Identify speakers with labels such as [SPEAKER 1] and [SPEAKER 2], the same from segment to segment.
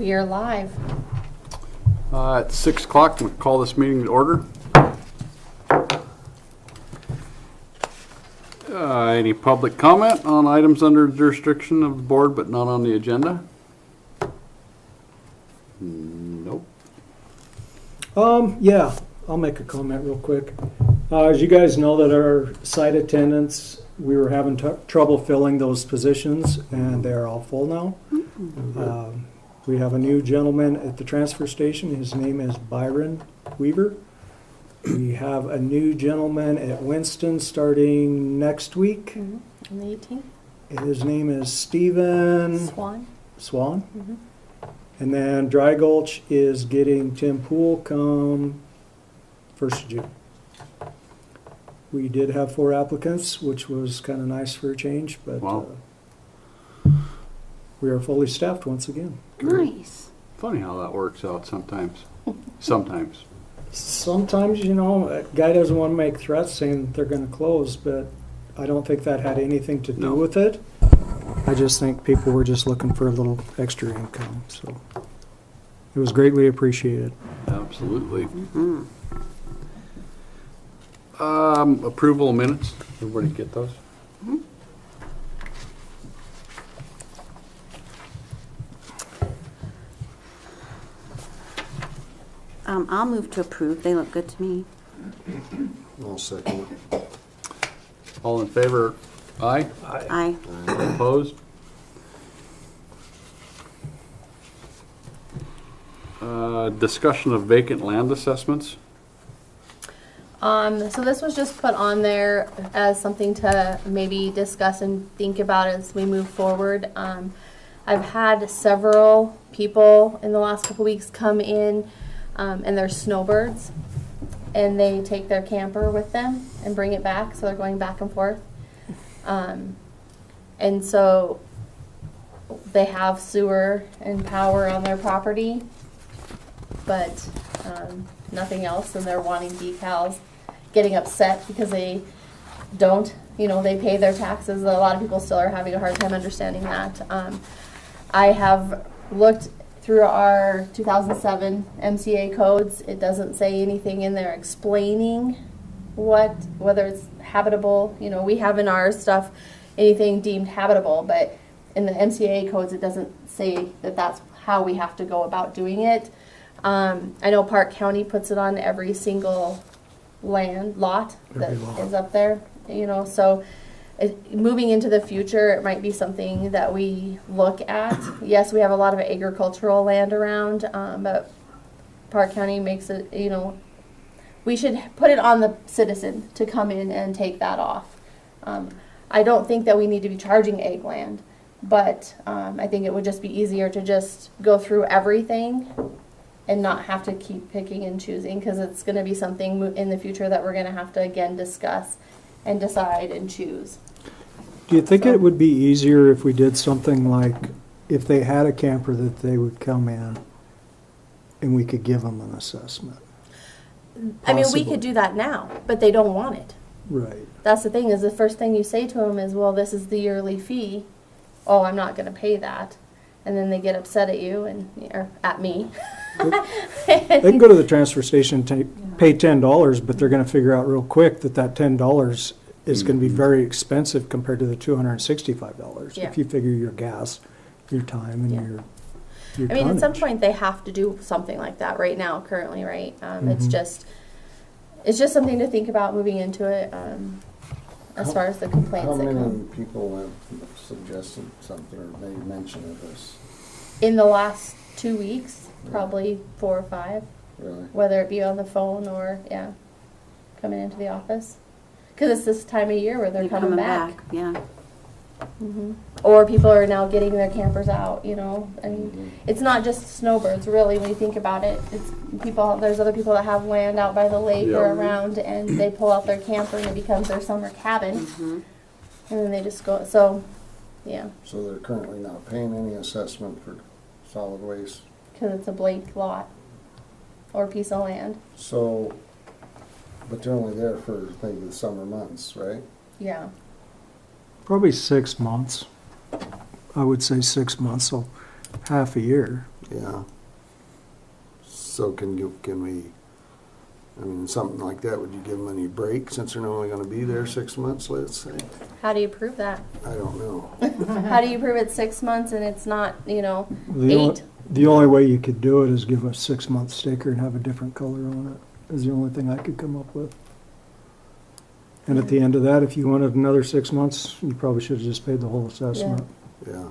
[SPEAKER 1] We are live.
[SPEAKER 2] At 6 o'clock, we'll call this meeting to order. Any public comment on items under jurisdiction of the board but not on the agenda? Nope.
[SPEAKER 3] Yeah, I'll make a comment real quick. As you guys know, that our site attendants, we were having trouble filling those positions, and they're all full now. We have a new gentleman at the transfer station. His name is Byron Weaver. We have a new gentleman at Winston starting next week.
[SPEAKER 1] On the 18th.
[SPEAKER 3] His name is Stephen
[SPEAKER 1] Swan.
[SPEAKER 3] And then Dry Gulch is getting Tim Poole come 1st of June. We did have 4 applicants, which was kind of nice for a change, but
[SPEAKER 2] Wow.
[SPEAKER 3] We are fully staffed once again.
[SPEAKER 1] Nice.
[SPEAKER 2] Funny how that works out sometimes. Sometimes.
[SPEAKER 3] Sometimes, you know, a guy doesn't want to make threats saying that they're going to close, but I don't think that had anything to do
[SPEAKER 2] No.
[SPEAKER 3] with it. I just think people were just looking for a little extra income, so it was greatly appreciated.
[SPEAKER 2] Absolutely. Approval of minutes. Everybody get those?
[SPEAKER 4] I'll move to approve. They look good to me.
[SPEAKER 5] I'll second it.
[SPEAKER 2] All in favor? Aye.
[SPEAKER 4] Aye.
[SPEAKER 2] Opposed? Discussion of vacant land assessments.
[SPEAKER 1] So this was just put on there as something to maybe discuss and think about as we move forward. I've had several people in the last couple weeks come in, and they're snowbirds, and they take their camper with them and bring it back, so they're going back and forth. And so they have sewer and power on their property, but nothing else, and they're wanting decals, getting upset because they don't, you know, they pay their taxes. A lot of people still are having a hard time understanding that. I have looked through our 2007 MCA codes. It doesn't say anything in there explaining whether it's habitable. You know, we have in our stuff anything deemed habitable, but in the MCA codes it doesn't say that that's how we have to go about doing it. I know Park County puts it on every single lot that is up there, you know, so moving into the future, it might be something that we look at. Yes, we have a lot of agricultural land around, but Park County makes it, you know, we should put it on the citizen to come in and take that off. I don't think that we need to be charging ag land, but I think it would just be easier to just go through everything and not have to keep picking and choosing, because it's going to be something in the future that we're going to have to again discuss and decide and choose.
[SPEAKER 3] Do you think it would be easier if we did something like, if they had a camper, that they would come in and we could give them an assessment?
[SPEAKER 1] I mean, we
[SPEAKER 3] Possible.
[SPEAKER 1] could do that now, but they don't want it.
[SPEAKER 3] Right.
[SPEAKER 1] That's the thing, is the first thing you say to them is, well, this is the yearly fee. Oh, I'm not going to pay that. And then they get upset at you or at me.
[SPEAKER 3] They can go to the transfer station and pay $10, but they're going to figure out real quick that that $10 is going to be very expensive compared to the $265.
[SPEAKER 1] Yeah.
[SPEAKER 3] If you figure your gas, your time, and
[SPEAKER 1] Yeah.
[SPEAKER 3] your
[SPEAKER 1] I mean, at some
[SPEAKER 3] tonnage.
[SPEAKER 1] point they have to do something like that right now, currently, right? It's just something to think about moving into it as far as the complaints
[SPEAKER 5] How
[SPEAKER 1] that
[SPEAKER 5] many
[SPEAKER 1] come.
[SPEAKER 5] people have suggested something or made mention of this?
[SPEAKER 1] In the last 2 weeks, probably 4 or 5,
[SPEAKER 5] Really?
[SPEAKER 1] whether it be on the phone or, coming into the office. Because it's this time of year where they're coming back.
[SPEAKER 4] Yeah.
[SPEAKER 1] Or people are now getting their campers out, you know. I mean, it's not just snowbirds, really, when you think about it. It's people. There's other people that have land out by the lake or around, and they pull out their camper and it becomes their summer cabin. And then they just go. So, yeah,
[SPEAKER 5] So they're currently not paying any assessment for solid waste?
[SPEAKER 1] because it's a blank lot or piece of land.
[SPEAKER 5] So, but they're only there for maybe the summer months, right?
[SPEAKER 1] Yeah.
[SPEAKER 3] Probably 6 months. I would say 6 months. So half a year.
[SPEAKER 5] Yeah. So can we, I mean, something like that, would you give them any break since they're only gonna be there 6 months, let's say?
[SPEAKER 1] How do you prove that?
[SPEAKER 5] I don't know.
[SPEAKER 1] How do you prove it's 6 months and it's not,
[SPEAKER 3] The
[SPEAKER 1] 8?
[SPEAKER 3] The only way you could do it is give a 6-month sticker and have a different color on it, is the only thing I could come up with. And at the end of that, if you wanted another 6 months, you probably should have just paid the whole assessment.
[SPEAKER 5] Yeah.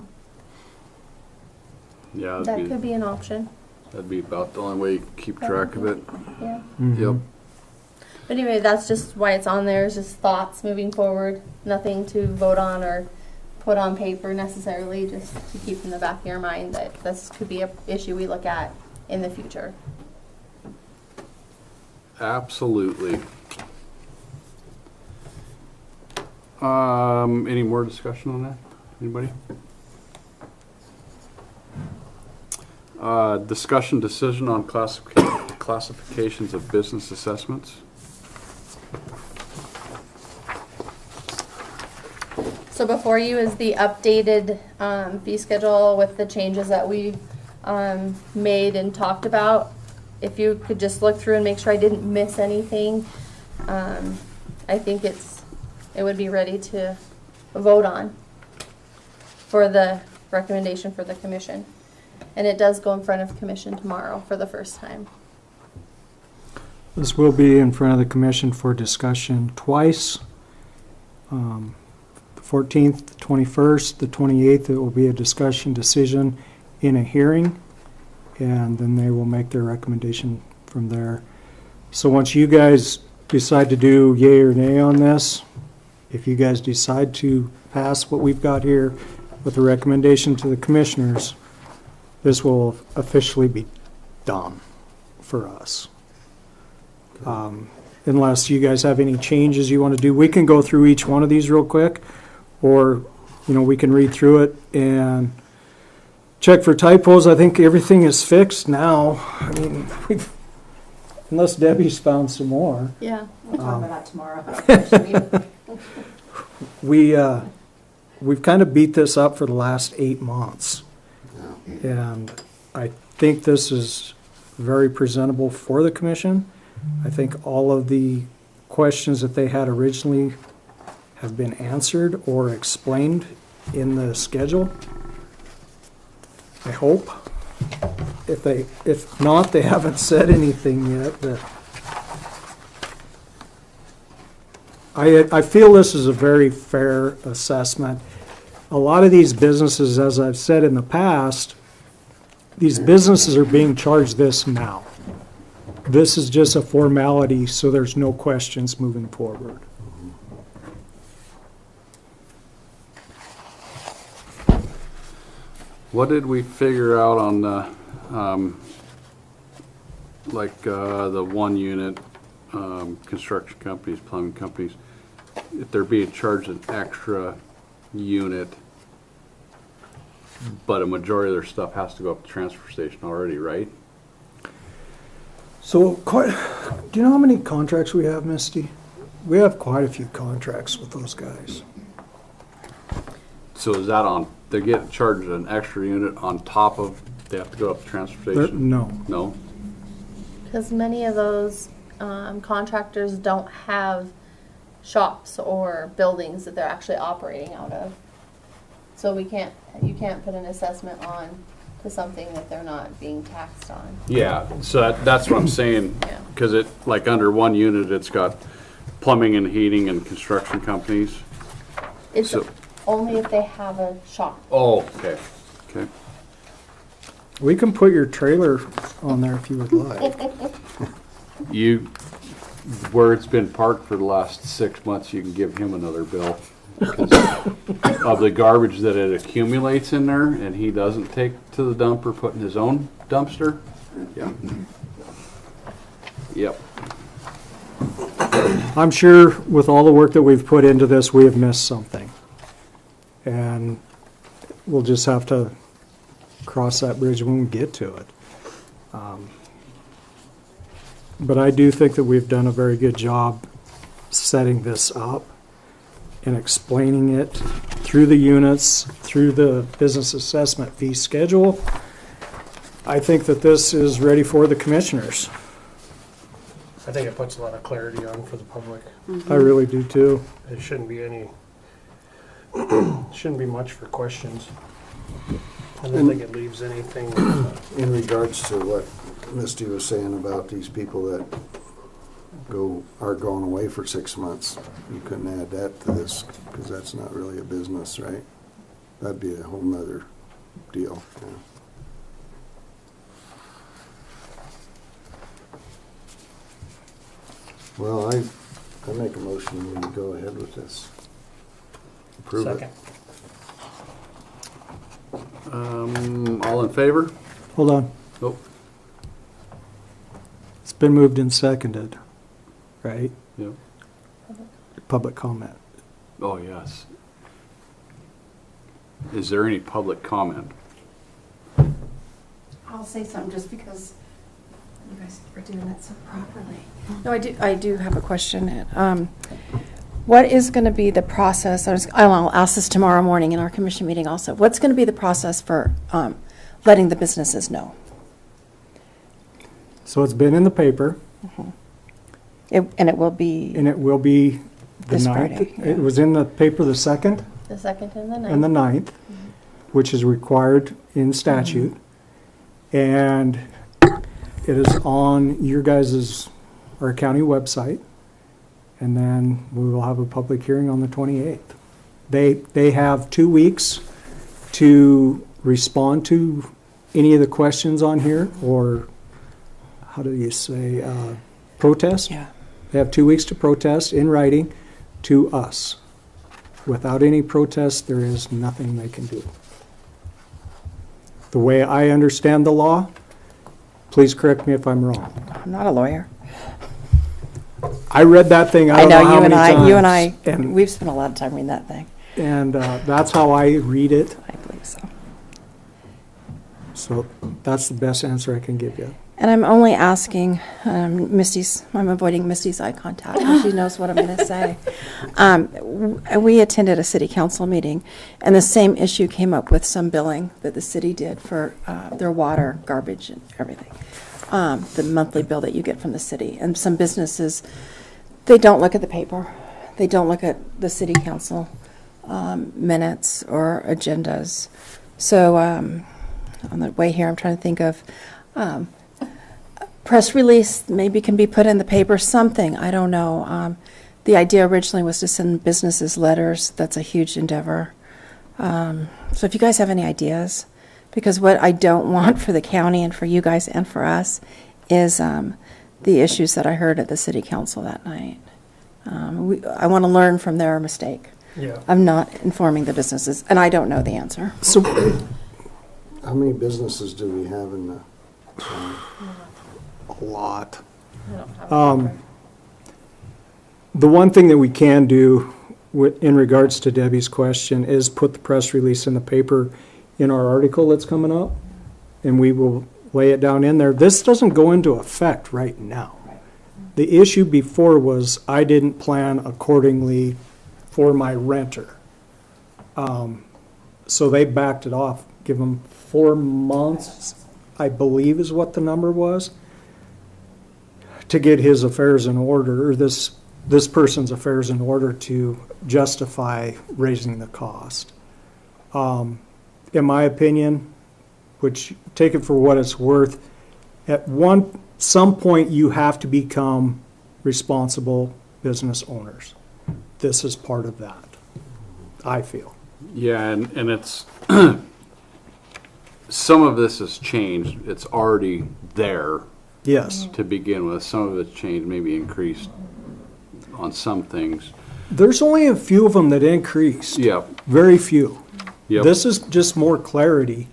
[SPEAKER 2] Yeah,
[SPEAKER 1] That could be an option,
[SPEAKER 2] that'd be about the only way you can keep track of it.
[SPEAKER 1] yeah.
[SPEAKER 3] Mhm.
[SPEAKER 2] Yep.
[SPEAKER 1] But anyway, that's just why it's on there, is just thoughts moving forward. Nothing to vote on or put on paper necessarily, just to keep in the back of your mind that this could be an issue we look at in the future.
[SPEAKER 2] Absolutely. Any more discussion on that? Anybody? Discussion decision on classifications of business assessments.
[SPEAKER 1] So before you is the updated fee schedule with the changes that we made and talked about. If you could just look through and make sure I didn't miss anything, I think it would be ready to vote on for the recommendation for the commission. And it does go in front of commission tomorrow for the first time.
[SPEAKER 3] This will be in front of the commission for discussion twice. The 14th, the 21st, the 28th, it will be a discussion decision in a hearing, and then they will make their recommendation from there. So once you guys decide to do yay or nay on this, if you guys decide to pass what we've got here with a recommendation to the commissioners, this will officially be done for us. Unless you guys have any changes you want to do, we can go through each one of these real quick, or we can read through it and check for typos. I think everything is fixed now. I mean, unless Debbie's found some more.
[SPEAKER 1] Yeah.
[SPEAKER 6] We'll talk about that tomorrow.
[SPEAKER 3] We've kind of beat this up for the last 8 months. And I think this is very presentable for the commission. I think all of the questions that they had originally have been answered or explained in the schedule. I hope. If not, they haven't said anything yet, but I feel this is a very fair assessment. A lot of these businesses, as I've said in the past, these businesses are being charged this now. This is just a formality, so there's no questions moving forward.
[SPEAKER 2] What did we figure out on the, the one unit, construction companies, plumbing companies, if they're being charged an extra unit, but a majority of their stuff has to go up to the transfer station already, right?
[SPEAKER 3] So, do you know how many contracts we have, Misty? We have quite a few contracts with those guys.
[SPEAKER 2] So is that on, they get charged an extra unit on top of, they have to go up to the transfer station?
[SPEAKER 3] No.
[SPEAKER 2] No?
[SPEAKER 1] Because many of those contractors don't have shops or buildings that they're actually operating out of. So you can't put an assessment on to something that they're not being taxed on.
[SPEAKER 2] Yeah, so that's what I'm saying,
[SPEAKER 1] Yeah.
[SPEAKER 2] because it, like under one unit, it's got plumbing and heating and construction companies.
[SPEAKER 1] It's
[SPEAKER 2] So-
[SPEAKER 1] only if they have a shop.
[SPEAKER 2] Oh, okay, okay.
[SPEAKER 3] We can put your trailer on there if you would like.
[SPEAKER 2] You, where it's been parked for the last 6 months, you can give him another bill. 'Cause of the garbage that it accumulates in there and he doesn't take to the dump or put in his own dumpster. Yeah. Yep.
[SPEAKER 3] I'm sure with all the work that we've put into this, we have missed something. And we'll just have to cross that bridge when we get to it. But I do think that we've done a very good job setting this up and explaining it through the units, through the business assessment fee schedule. I think that this is ready for the commissioners.
[SPEAKER 7] I think it puts a lot of clarity on for the public.
[SPEAKER 3] I really do too.
[SPEAKER 7] There shouldn't be any, shouldn't be much for questions. I don't think it leaves anything.
[SPEAKER 5] In regards to what Misty was saying about these people that are going away for 6 months, you couldn't add that to this, because that's not really a business, right? That'd be a whole nother deal, yeah. Well, I make a motion we go ahead with this. Approve it.
[SPEAKER 7] Second.
[SPEAKER 2] All in favor?
[SPEAKER 3] Hold on.
[SPEAKER 2] Oh,
[SPEAKER 3] It's been moved and seconded, right?
[SPEAKER 2] yeah.
[SPEAKER 3] Public comment.
[SPEAKER 2] Oh, yes. Is there any public comment?
[SPEAKER 6] I'll say something just because you guys are doing that so properly.
[SPEAKER 8] No, I do have a question. What is going to be the process? I'll ask this tomorrow morning in our commission meeting also. What's going to be the process for letting the businesses know?
[SPEAKER 3] So it's been in the paper,
[SPEAKER 8] And it will be,
[SPEAKER 3] and it will be the
[SPEAKER 8] This
[SPEAKER 3] 9th.
[SPEAKER 8] Friday, yeah.
[SPEAKER 3] It was in the paper the 2nd
[SPEAKER 1] The 2nd and the 9th.
[SPEAKER 3] and the 9th, which is required in statute. And it is on your guys' our county website. And then we will have a public hearing on the 28th. They have 2 weeks to respond to any of the questions on here, or how do you say, protest?
[SPEAKER 8] yeah.
[SPEAKER 3] They have 2 weeks to protest in writing to us. Without any protest, there is nothing they can do. The way I understand the law, please correct me if I'm wrong.
[SPEAKER 8] I'm not a lawyer.
[SPEAKER 3] I read that thing, I
[SPEAKER 8] I
[SPEAKER 3] don't know
[SPEAKER 8] know
[SPEAKER 3] how
[SPEAKER 8] you and
[SPEAKER 3] many times.
[SPEAKER 8] you and I,
[SPEAKER 3] And,
[SPEAKER 8] we've spent a lot of time reading that thing.
[SPEAKER 3] that's how I read it.
[SPEAKER 8] I believe so.
[SPEAKER 3] So that's the best answer I can give you.
[SPEAKER 8] And I'm only asking, I'm avoiding Misty's eye contact, and she knows what I'm going to say. We attended a city council meeting, and the same issue came up with some billing that the city did for their water, garbage, and everything. The monthly bill that you get from the city. And some businesses, they don't look at the paper. They don't look at the city council minutes or agendas. So on the way here, I'm trying to think of press release maybe can be put in the paper, something, I don't know. The idea originally was to send businesses letters. That's a huge endeavor. So if you guys have any ideas, because what I don't want for the county and for you guys and for us is the issues that I heard at the city council that night. I want to learn from their mistake
[SPEAKER 7] Yeah.
[SPEAKER 8] of not informing the businesses, and I don't know the answer.
[SPEAKER 3] So,
[SPEAKER 5] How many businesses do we have in the,
[SPEAKER 3] a lot.
[SPEAKER 1] I don't have a number.
[SPEAKER 3] The one thing that we can do in regards to Debbie's question is put the press release in the paper in our article that's coming up, and we will lay it down in there. This doesn't go into effect right now. The issue before was I didn't plan accordingly for my renter. So they backed it off, give them 4 months, I believe is what the number was, to get his affairs in order, or this person's affairs in order to justify raising the cost. In my opinion, which take it for what it's worth, at some point you have to become responsible business owners. This is part of that, I feel.
[SPEAKER 2] Yeah, and it's, some of this has changed. It's already there
[SPEAKER 3] Yes.
[SPEAKER 2] to begin with. Some of it's changed, maybe increased on some things.
[SPEAKER 3] There's only a few of them that increased.
[SPEAKER 2] Yep,
[SPEAKER 3] Very few.
[SPEAKER 2] yep.
[SPEAKER 3] This is just more clarity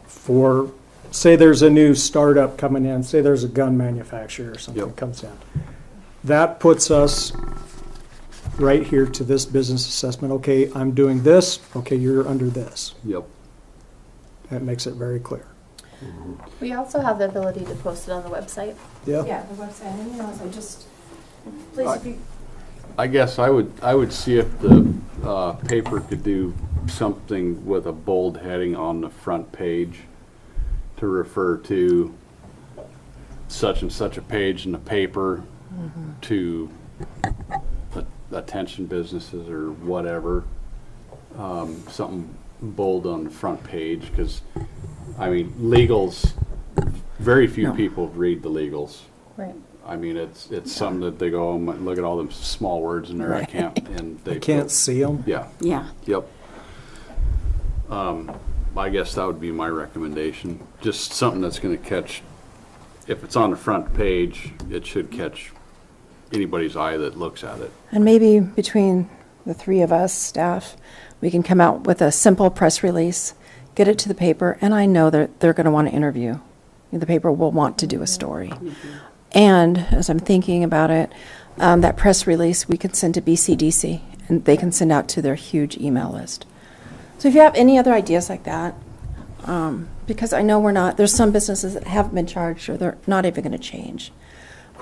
[SPEAKER 3] for, say there's a new startup coming in, say there's a gun manufacturer or something
[SPEAKER 2] Yep.
[SPEAKER 3] comes in. That puts us right here to this business assessment. Okay, I'm doing this. Okay, you're under this.
[SPEAKER 2] Yep.
[SPEAKER 3] That makes it very clear.
[SPEAKER 1] We also have the ability to post it on the website.
[SPEAKER 3] Yeah.
[SPEAKER 6] Yeah, the website, and I just, please, if you,
[SPEAKER 2] I guess I would see if the paper could do something with a bold heading on the front page to refer to such and such a page in the paper to attention businesses or whatever. Something bold on the front page, because, I mean, legals, very few people read the legals.
[SPEAKER 1] Right.
[SPEAKER 2] I mean, it's something that they go, oh, look at all them small words in there, I can't, and they
[SPEAKER 3] I can't see them.
[SPEAKER 2] Yeah,
[SPEAKER 4] Yeah.
[SPEAKER 2] yep. I guess that would be my recommendation. Just something that's gonna catch, if it's on the front page, it should catch anybody's eye that looks at it.
[SPEAKER 8] And maybe between the three of us, staff, we can come out with a simple press release, get it to the paper, and I know that they're going to want to interview. The paper will want to do a story. And as I'm thinking about it, that press release we could send to BCDC, and they can send out to their huge email list. So if you have any other ideas like that, because I know there's some businesses that haven't been charged or they're not even going to change.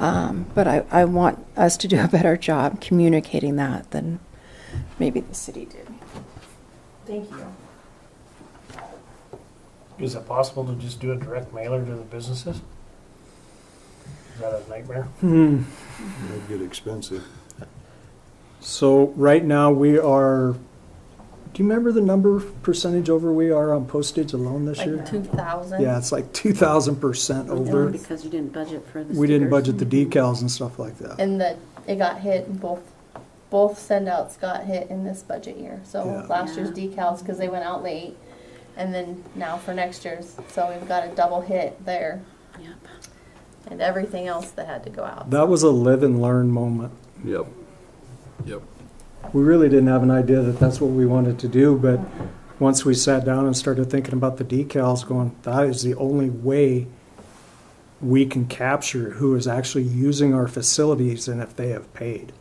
[SPEAKER 8] But I want us to do a better job communicating that than maybe the city did. Thank you.
[SPEAKER 7] Is it possible to just do a direct mailer to the businesses? Is that a nightmare?
[SPEAKER 5] It'd get expensive.
[SPEAKER 3] So right now we are, do you remember the percentage over we are on postage alone this year?
[SPEAKER 1] Like 2,000.
[SPEAKER 3] Yeah, it's like 2,000%
[SPEAKER 4] No,
[SPEAKER 3] over.
[SPEAKER 4] because you didn't budget for the
[SPEAKER 3] We didn't
[SPEAKER 4] stickers.
[SPEAKER 3] budget the decals and stuff like that.
[SPEAKER 1] And it got hit, and both send outs got hit in this budget year. So
[SPEAKER 3] Yeah.
[SPEAKER 1] last year's decals, because they went out late, and then now for next year's. So we've got a double hit there,
[SPEAKER 4] Yep.
[SPEAKER 1] and everything else that had to go out.
[SPEAKER 3] That was a live and learn moment.
[SPEAKER 2] Yep, yep.
[SPEAKER 3] We really didn't have an idea that that's what we wanted to do, but once we sat down and started thinking about the decals, going, that is the only way we can capture who is actually using our facilities and if they have paid.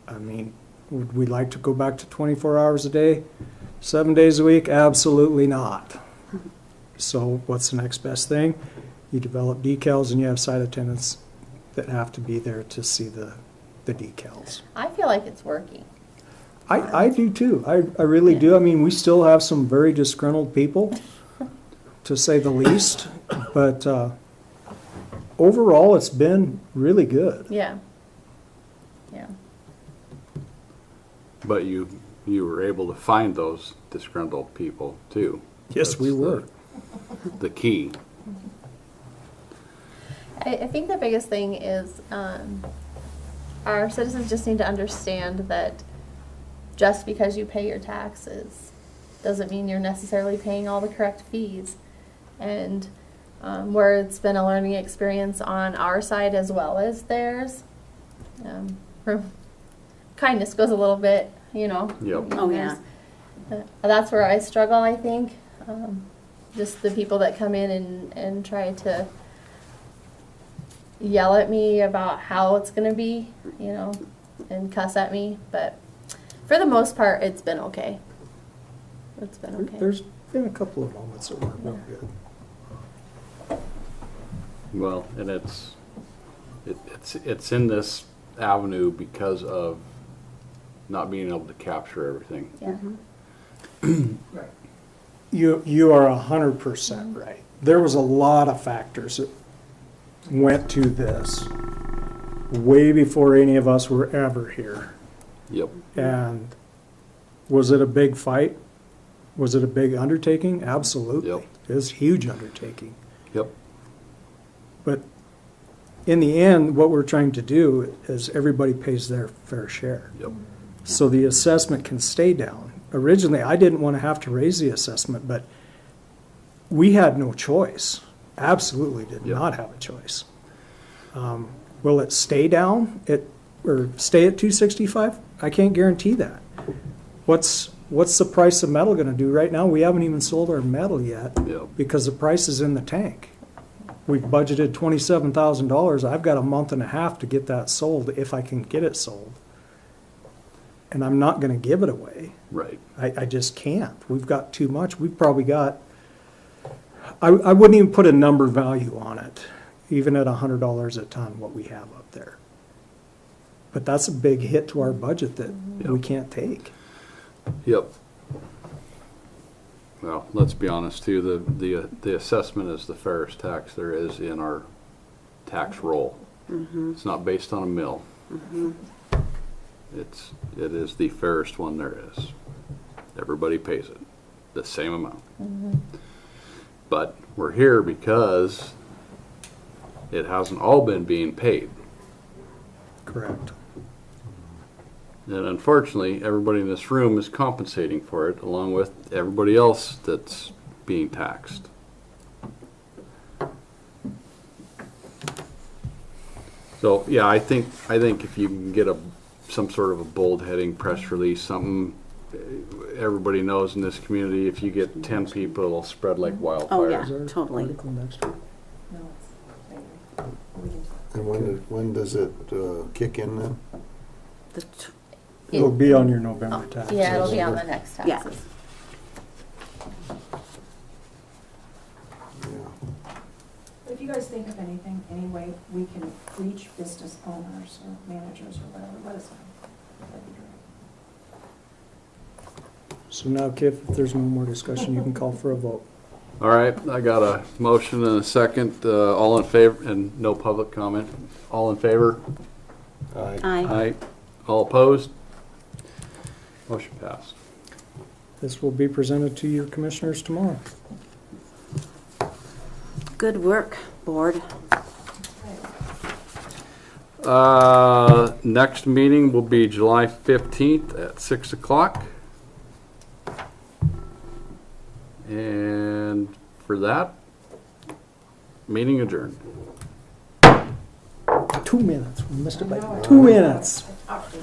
[SPEAKER 3] I mean, would we like to go back to 24 hours a day, 7 days a week? Absolutely not. So what's the next best thing? You develop decals and you have site attendants that have to be there to see the decals.
[SPEAKER 1] I feel like it's working.
[SPEAKER 3] I do too. I really do. I mean, we still have some very disgruntled people, to say the least, but overall, it's been really good.
[SPEAKER 1] Yeah. Yeah.
[SPEAKER 2] But you were able to find those disgruntled people too.
[SPEAKER 3] Yes, we
[SPEAKER 2] That's
[SPEAKER 3] were.
[SPEAKER 2] the key.
[SPEAKER 1] I think the biggest thing is our citizens just need to understand that just because you pay your taxes doesn't mean you're necessarily paying all the correct fees. And where it's been a learning experience on our side as well as theirs, kindness goes a little bit,
[SPEAKER 2] Yep.
[SPEAKER 4] Oh, yeah.
[SPEAKER 1] That's where I struggle, I think. Just the people that come in and try to yell at me about how it's going to be, and cuss at me. But for the most part, it's been okay. It's been okay.
[SPEAKER 3] There's been a couple of moments that weren't real good.
[SPEAKER 2] Well, and it's in this avenue because of not being able to capture everything.
[SPEAKER 1] Yeah.
[SPEAKER 3] You are 100% right. There was a lot of factors that went to this way before any of us were ever here.
[SPEAKER 2] Yep.
[SPEAKER 3] And was it a big fight? Was it a big undertaking? Absolutely.
[SPEAKER 2] Yep.
[SPEAKER 3] It was a huge undertaking.
[SPEAKER 2] Yep.
[SPEAKER 3] But in the end, what we're trying to do is everybody pays their fair share.
[SPEAKER 2] Yep.
[SPEAKER 3] So the assessment can stay down. Originally, I didn't want to have to raise the assessment, but we had no choice. Absolutely did
[SPEAKER 2] Yep.
[SPEAKER 3] not have a choice. Will it stay down or stay at 265? I can't guarantee that. What's the price of metal going to do right now? We haven't even sold our metal yet
[SPEAKER 2] Yep.
[SPEAKER 3] because the price is in the tank. We've budgeted $27,000. I've got a month and a half to get that sold if I can get it sold. And I'm not going to give it away.
[SPEAKER 2] Right.
[SPEAKER 3] I just can't. We've got too much. We've probably got, I wouldn't even put a number value on it, even at $100 a ton, what we have up there. But that's a big hit to our budget that we can't take.
[SPEAKER 2] Yep. Well, let's be honest too, the assessment is the fairest tax there is in our tax roll. It's not based on a mill. It is the fairest one there is. Everybody pays it, the same amount. But we're here because it hasn't all been being paid.
[SPEAKER 3] Correct.
[SPEAKER 2] And unfortunately, everybody in this room is compensating for it, along with everybody else that's being taxed. So, yeah, I think if you can get some sort of a bold heading press release, something everybody knows in this community, if you get 10 people, it'll spread like wildfire.
[SPEAKER 4] Oh, yeah.
[SPEAKER 3] Is there an
[SPEAKER 4] Totally.
[SPEAKER 3] article next week?
[SPEAKER 6] No, it's later. We can talk.
[SPEAKER 5] And when does it kick in then?
[SPEAKER 3] It'll be on your November tax.
[SPEAKER 1] Yeah, it'll be on the next
[SPEAKER 4] Yeah.
[SPEAKER 1] taxes.
[SPEAKER 5] Yeah.
[SPEAKER 6] If you guys think of anything, any way we can reach business owners or managers or whatever, let us know. That'd be great.
[SPEAKER 3] So now, Kip, if there's no more discussion, you can call for a vote.
[SPEAKER 2] All right, I got a motion and a second. All in favor, and no public comment. All in favor?
[SPEAKER 5] Aye.
[SPEAKER 4] Aye.
[SPEAKER 2] All opposed? Motion passed.
[SPEAKER 3] This will be presented to your commissioners tomorrow.
[SPEAKER 4] Good work, board.
[SPEAKER 2] Next meeting will be July 15th at 6 o'clock. And for that, meeting adjourned.
[SPEAKER 3] 2 minutes. We missed it by 2 minutes.
[SPEAKER 6] I talked to